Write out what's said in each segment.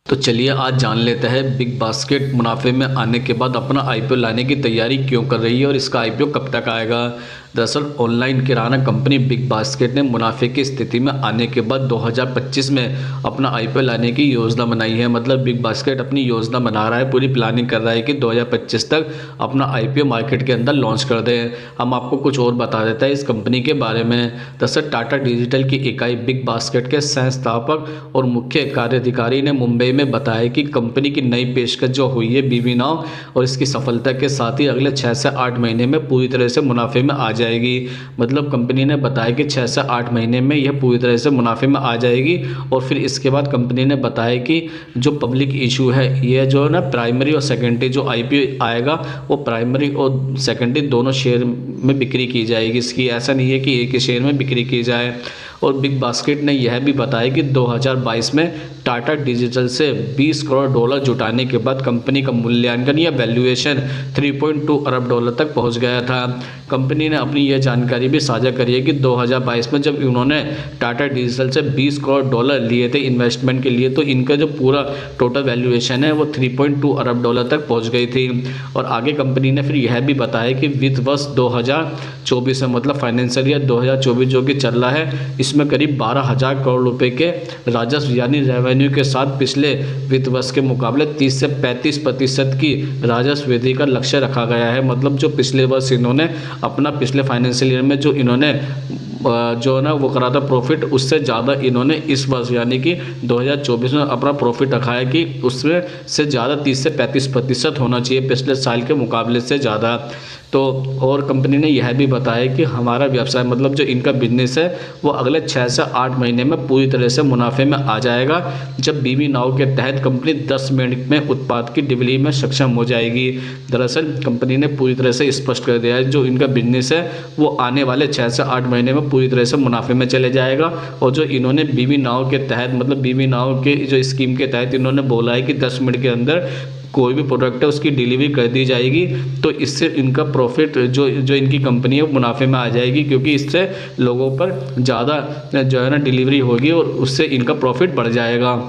तो चलिए आज जान लेते हैं बिग बास्केट मुनाफे में आने के बाद अपना आईपीओ लाने की तैयारी क्यों कर रही है और इसका आईपीओ कब तक आएगा। दरअसल ऑनलाइन किराना कंपनी बिग बास्केट ने मुनाफे की स्थिति में आने के बाद 2025 में अपना आईपीओ लाने की योजना बनाई है। मतलब बिग बास्केट अपनी योजना बना रहा है, पूरी प्लानिंग कर रहा है कि 2025 तक अपना आईपीओ मार्केट के अंदर लॉन्च कर दें। हम आपको कुछ और बता देते हैं इस कंपनी के बारे में। दरअसल टाटा डिजिटल की इकाई बिग बास्केट के संस्थापक और मुख्य कार्याधिकारी ने मुंबई में बताया कि कंपनी की नई पेशकश जो हुई है बीबी नाउ और इसकी सफलता के साथ ही अगले 6 से 8 महीने में पूरी तरह से मुनाफे में आ जाएगी। मतलब कंपनी ने बताया कि 6 से 8 महीने में यह पूरी तरह से मुनाफे में आ जाएगी। और फिर इसके बाद कंपनी ने बताया कि जो पब्लिक इशू है यह जो है ना प्राइमरी और सेकेंडरी जो आईपीओ आएगा वो प्राइमरी और सेकेंडरी दोनों शेयर में बिक्री की जाएगी। इसकी ऐसा नहीं है कि एक ही शेयर में बिक्री की जाए। और बिग बास्केट ने यह भी बताया कि 2022 में टाटा डिजिटल से $20 करोड़ जुटाने के बाद कंपनी का मूल्यांकन या वैल्यूएशन $3.2 अरब तक पहुंच गया था। कंपनी ने अपनी यह जानकारी भी साझा करी है कि 2022 में जब उन्होंने टाटा डिजिटल से $20 करोड़ लिए थे इन्वेस्टमेंट के लिए, तो इनका जो पूरा टोटल वैल्यूएशन है वो $3.2 अरब तक पहुँच गई थी। और आगे कंपनी ने फिर यह भी बताया कि वित्त वर्ष 2024 में मतलब फाइनेंशियल ईयर 2024 जो कि चल रहा है, इसमें करीब 12,000 करोड़ रुपए के राजस्व यानी रेवेन्यू के साथ पिछले वित्त वर्ष के मुकाबले 30 से 35% की राजस्व वृद्धि का लक्ष्य रखा गया है। मतलब जो पिछले वर्ष इन्होंने अपना पिछले फाइनेंशियल ईयर में जो इन्होंने जो ना वो करा था प्रॉफिट, उससे ज़्यादा इन्होंने इस वर्ष यानी कि 2024 में अपना प्रॉफिट रखा है कि उसमें से ज़्यादा 30 से 35% होना चाहिए पिछले साल के मुकाबले से ज़्यादा। तो और कंपनी ने यह भी बताया कि हमारा व्यवसाय मतलब जो इनका बिजनेस है वो अगले 6 से 8 महीने में पूरी तरह से मुनाफे में आ जाएगा, जब बीबी नाउ के तहत कंपनी 10 मिनट में उत्पाद की डिलीवरी में सक्षम हो जाएगी। दरअसल कंपनी ने पूरी तरह से स्पष्ट कर दिया है जो इनका बिजनेस है वो आने वाले 6 से 8 महीने में पूरी तरह से मुनाफे में चले जाएगा। और जो इन्होंने बीबी नाउ के तहत मतलब बीबी नाउ के जो स्कीम के तहत इन्होंने बोला है कि 10 मिनट के अंदर कोई भी प्रोडक्ट है उसकी डिलीवरी कर दी जाएगी, तो इससे इनका प्रॉफिट जो इनकी कंपनी है वो मुनाफे में आ जाएगी, क्योंकि इससे लोगों पर ज़्यादा जो है ना डिलीवरी होगी और उससे इनका प्रॉफिट बढ़ जाएगा।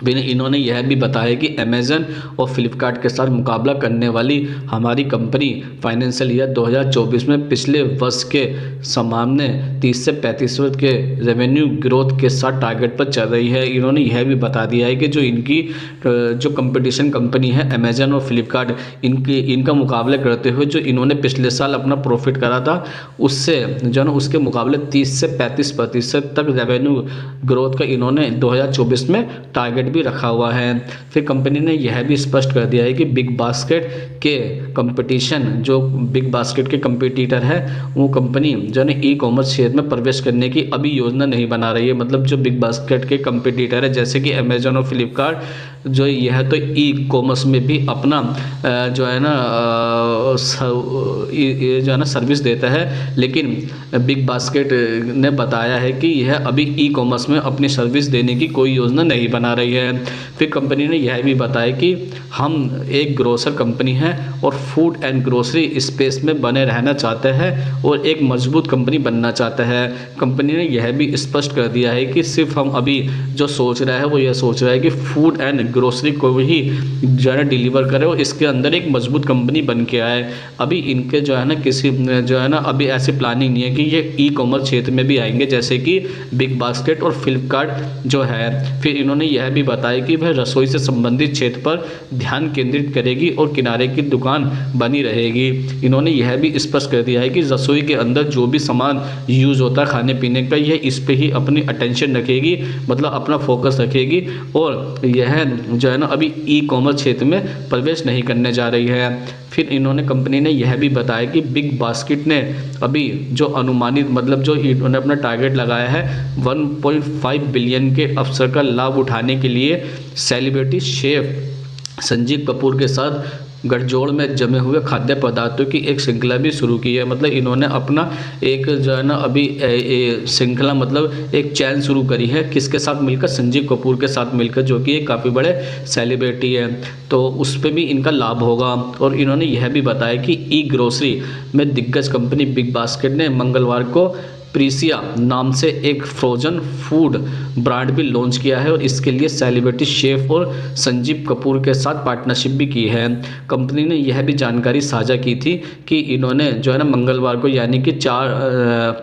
इन्होंने यह भी बताया कि अमेज़न और फ्लिपकार्ट के साथ मुकाबला करने वाली हमारी कंपनी फाइनेंशियल ईयर 2024 में पिछले वर्ष के सामान्य 30 से 35% के रेवेन्यू ग्रोथ के साथ टारगेट पर चल रही है। इन्होंने यह भी बता दिया है कि जो इनकी जो कंपटीशन कंपनी है अमेज़न और फ्लिपकार्ट, इनका मुकाबले करते हुए जो इन्होंने पिछले साल अपना प्रॉफिट करा था उससे जो है उसके मुकाबले 30 से 35% तक रेवेन्यू ग्रोथ का इन्होंने 2024 में टारगेट भी रखा हुआ है। फिर कंपनी ने यह भी स्पष्ट कर दिया है कि बिग बास्केट के कंपटीशन जो बिग बास्केट के कंपटीटर है वो कंपनी जो है ई कॉमर्स क्षेत्र में प्रवेश करने की अभी योजना नहीं बना रही है। मतलब जो बिग बास्केट के कंपटीटर है जैसे कि अमेज़न और फ्लिपकार्ट जो यह तो ई कॉमर्स में भी अपना जो है ना ये जो है ना सर्विस देता है, लेकिन बिग बास्केट ने बताया है कि यह अभी ई कॉमर्स में अपनी सर्विस देने की कोई योजना नहीं बना रही है। फिर कंपनी ने यह भी बताया कि हम एक ग्रोसर कंपनी है और फूड एंड ग्रोसरी स्पेस में बने रहना चाहते हैं और एक मजबूत कंपनी बनना चाहता है। कंपनी ने यह भी स्पष्ट कर दिया है कि सिर्फ हम अभी जो सोच रहा है वो यह सोच रहा है कि फूड एंड ग्रोसरी को ही जो है ना डिलीवर करे और इसके अंदर एक मजबूत कंपनी बन के आए। अभी इनके जो है ना किसी जो है ना अभी ऐसी प्लानिंग नहीं है कि ये ई कॉमर्स क्षेत्र में भी आएंगे जैसे कि बिग बास्केट और फ्लिपकार्ट जो है। फिर इन्होंने यह भी बताया कि वह रसोई से संबंधित क्षेत्र पर ध्यान केंद्रित करेगी और किनारे की दुकान बनी रहेगी। इन्होंने यह भी स्पष्ट कर दिया है कि रसोई के अंदर जो भी सामान यूज़ होता है खाने पीने का, यह इस पे ही अपनी अटेंशन रखेगी, मतलब अपना फोकस रखेगी और यह जो है ना अभी ई कॉमर्स क्षेत्र में प्रवेश नहीं करने जा रही है। फिर इन्होंने कंपनी ने यह भी बताया कि बिग बास्केट ने अभी जो अनुमानित मतलब जो इन्होंने अपना टारगेट लगाया है 1.5 बिलियन के अवसर का लाभ उठाने के लिए सेलिब्रिटी शेफ संजीव कपूर के साथ गठजोड़ में जमे हुए खाद्य पदार्थों की एक श्रृंखला भी शुरू की है। मतलब इन्होंने अपना एक जो है ना अभी श्रृंखला मतलब एक चैन शुरू करी है, किसके साथ मिलकर, संजीव कपूर के साथ मिलकर, जो कि एक काफ़ी बड़े सेलिब्रिटी है, तो उस पर भी इनका लाभ होगा। और इन्होंने यह भी बताया कि ई ग्रोसरी में दिग्गज कंपनी बिग बास्केट ने मंगलवार को प्रीसिया नाम से एक फ्रोजन फूड ब्रांड भी लॉन्च किया है और इसके लिए सेलिब्रिटी शेफ और संजीव कपूर के साथ पार्टनरशिप भी की है। कंपनी ने यह भी जानकारी साझा की थी कि इन्होंने जो है ना मंगलवार को यानी कि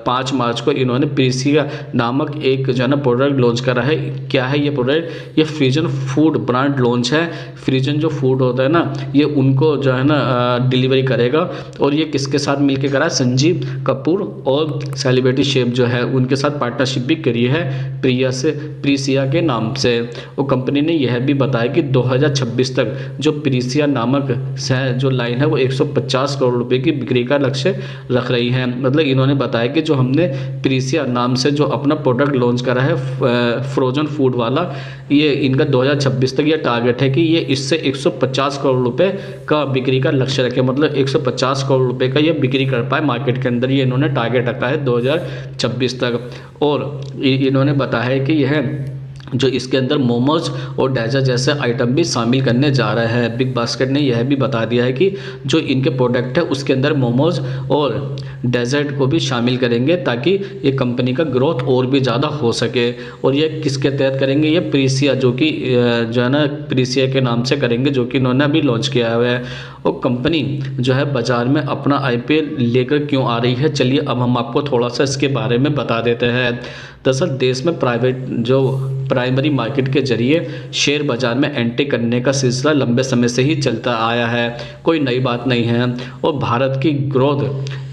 5 मार्च को इन्होंने प्रीसिया नामक एक जो है ना प्रोडक्ट लॉन्च करा है। क्या है ये प्रोडक्ट? ये फ्रीजन फूड ब्रांड लॉन्च है। फ्रीजन जो फूड होता है ना, ये उनको जो है ना डिलीवरी करेगा और ये किसके साथ मिलकर करा है? संजीव कपूर और सेलिब्रिटी शेफ जो है उनके साथ पार्टनरशिप भी करी है प्रीसिया के नाम से। और कंपनी ने यह भी बताया कि 2026 तक जो प्रीसिया नामक जो लाइन है वो 150 करोड़ रुपए की बिक्री का लक्ष्य रख रही है। मतलब इन्होंने बताया कि जो हमने प्रीसिया नाम से जो अपना प्रोडक्ट लॉन्च करा है फ्रोजन फूड वाला, ये इनका 2026 तक ये टारगेट है कि ये इससे 150 करोड़ रुपए का बिक्री का लक्ष्य रखे। मतलब 150 करोड़ रुपए का ये बिक्री कर पाए मार्केट के अंदर, ये इन्होंने टारगेट रखा है 2026 तक। और इन्होंने बताया है कि यह जो इसके अंदर मोमोज और डेजर्ट जैसे आइटम भी शामिल करने जा रहा है। बिग बास्केट ने यह भी बता दिया है कि जो इनके प्रोडक्ट है उसके अंदर मोमोज और डेजर्ट को भी शामिल करेंगे ताकि ये कंपनी का ग्रोथ और भी ज़्यादा हो सके। और ये किसके तहत करेंगे? ये प्रीसिया जो कि जो है ना प्रीसिया के नाम से करेंगे, जो कि इन्होंने अभी लॉन्च किया हुआ है। और कंपनी जो है बाज़ार में अपना IPO लेकर क्यों आ रही है, चलिए अब हम आपको थोड़ा सा इसके बारे में बता देते हैं। दरअसल देश में प्राइमरी मार्केट के जरिए शेयर बाजार में एंट्री करने का सिलसिला लंबे समय से ही चलता आया है, कोई नई बात नहीं है। और भारत की ग्रोथ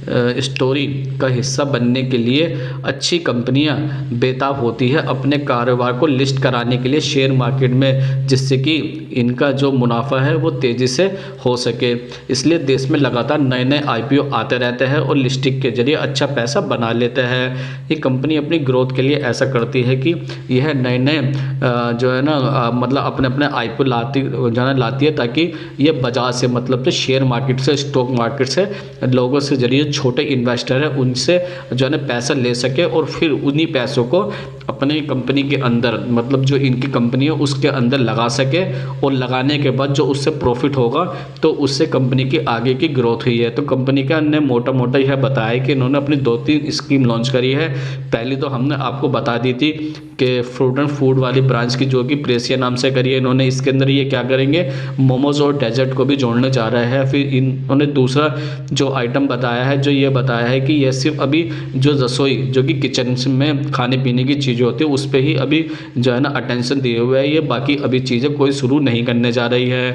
स्टोरी का हिस्सा बनने के लिए अच्छी कंपनियां बेताब होती है अपने कारोबार को लिस्ट कराने के लिए शेयर मार्केट में, जिससे कि इनका जो मुनाफा है वो तेज़ी से हो सके। इसलिए देश में लगातार नए नए IPO आते रहते हैं और लिस्टिंग के जरिए अच्छा पैसा बना लेते हैं। ये कंपनी अपनी ग्रोथ के लिए ऐसा करती है कि यह नए नए जो है ना मतलब अपने अपने IPO लाती है ताकि ये बाजार से मतलब शेयर मार्केट से, स्टॉक मार्केट से लोगों से जरिए छोटे इन्वेस्टर है उनसे जो है ना पैसा ले सके और फिर उन्हीं पैसों को अपनी कंपनी के अंदर मतलब जो इनकी कंपनी है उसके अंदर लगा सके और लगाने के बाद जो उससे प्रॉफिट होगा तो उससे कंपनी की आगे की ग्रोथ हुई है। तो कंपनी का ने मोटा मोटा यह बताया कि इन्होंने अपनी 2-3 स्कीम लॉन्च करी है। पहली तो हमने आपको बता दी थी कि फ्रोजन फूड वाली ब्रांच की जो कि प्रीसिया नाम से करी है इन्होंने। इसके अंदर ये क्या करेंगे? मोमोज और डेजर्ट को भी जोड़ने जा रहे हैं। फिर इन्होंने दूसरा जो आइटम बताया है, जो ये बताया है कि यह सिर्फ अभी जो रसोई जो कि किचन में खाने पीने की चीज़ें होती है उस पर ही अभी जो है ना अटेंशन दिए हुए है, ये बाकी अभी चीज़ें कोई शुरू नहीं करने जा रही है।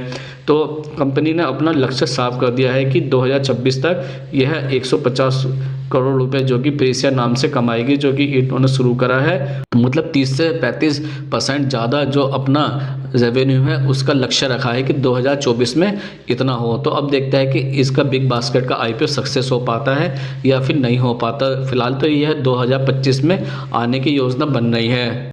तो कंपनी ने अपना लक्ष्य साफ कर दिया है कि 2026 तक यह 150 करोड़ रुपए जो कि प्रीसिया नाम से कमाएगी, जो कि इन्होंने शुरू करा है। मतलब 30 से 35% ज़्यादा जो अपना रेवेन्यू है उसका लक्ष्य रखा है कि 2024 में इतना हो। तो अब देखते हैं कि इसका बिग बास्केट का IPO सक्सेस हो पाता है या फिर नहीं हो पाता। फिलहाल तो यह 2025 में आने की योजना बन रही है।